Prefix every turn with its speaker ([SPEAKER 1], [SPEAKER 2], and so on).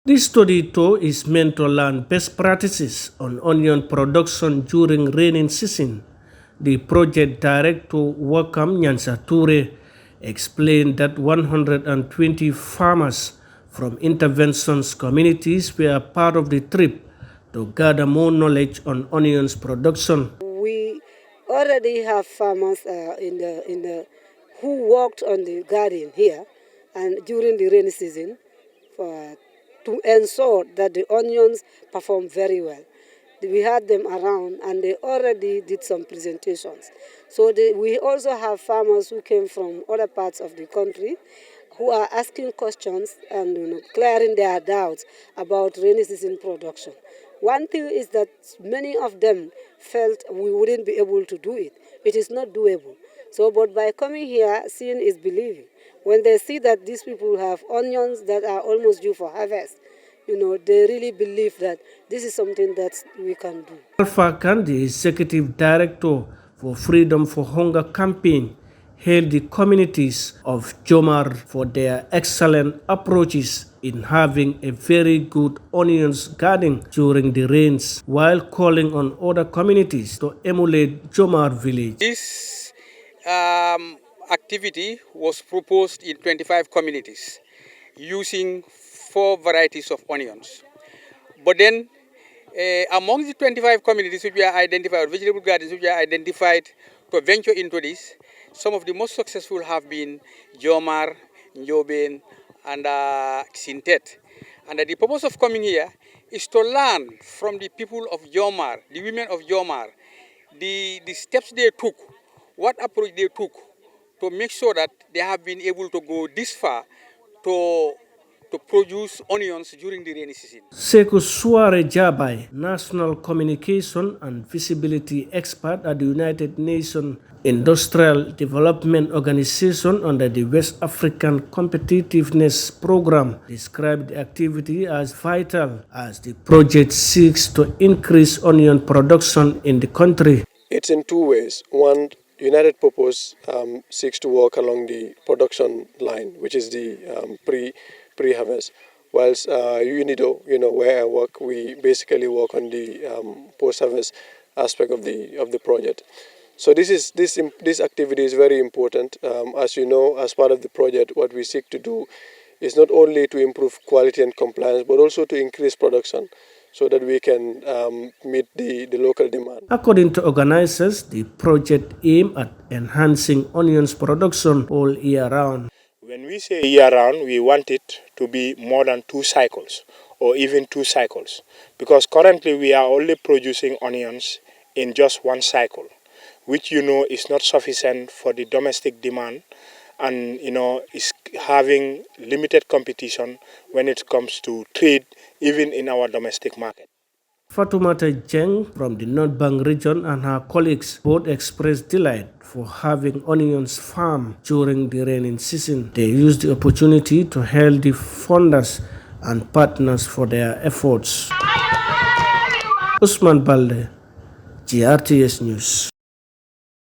[SPEAKER 1] This study tour is meant to learn best practices on onion production during rainy season. The project director, Wakam Nyansa Toure, explained that 120 farmers from interventions communities were part of the trip to gather more knowledge on onions production.
[SPEAKER 2] We already have farmers who worked on the garden here and during the rainy season to ensure that the onions perform very well. We had them around and they already did some presentations. So we also have farmers who came from other parts of the country who are asking questions and clearing their doubts about rainy season production. One thing is that many of them felt we wouldn't be able to do it. It is not doable. So, but by coming here, seeing is believing. When they see that these people have onions that are almost due for harvest, they really believe that this is something that we can do.
[SPEAKER 1] Alpha Kandi, Executive Director for Freedom for Hunger Campaign, hailed the communities of Jomar for their excellent approaches in having a very good onions garden during the rains, while calling on other communities to emulate Jomar village.
[SPEAKER 3] This activity was proposed in 25 communities using 4 varieties of onions. But then among the 25 communities which were identified, vegetable gardens which were identified to venture into this, some of the most successful have been Jomar, Njoben, and Sintet. And the purpose of coming here is to learn from the people of Jomar, the women of Jomar, the steps they took, what approach they took to make sure that they have been able to go this far to produce onions during the rainy season.
[SPEAKER 1] Sekou Suare Jabai, National Communication and Visibility Expert at the United Nations Industrial Development Organization under the West African Competitiveness Program, described the activity as vital as the project seeks to increase onion production in the country.
[SPEAKER 4] It's in 2 ways. One, United Purpose seeks to work along the production line, which is the pre-harvest. Whilst UNIDO, where I work, we basically work on the post-harvest aspect of the project. So this activity is very important. As you know, as part of the project, what we seek to do is not only to improve quality and compliance, but also to increase production, so that we can meet the local demand.
[SPEAKER 1] According to organizers, the project aims at enhancing onions production all year round.
[SPEAKER 5] When we say year round, we want it to be more than 2 cycles or even 2 cycles, because currently we are only producing onions in just 1 cycle, which is not sufficient for the domestic demand, and is having limited competition when it comes to trade even in our domestic market.
[SPEAKER 1] Fatoumata Jeng from the North Bank region and her colleagues both expressed delight for having onions farmed during the rainy season. They used the opportunity to hail the funders and partners for their efforts. Usman Balde, GRTS News.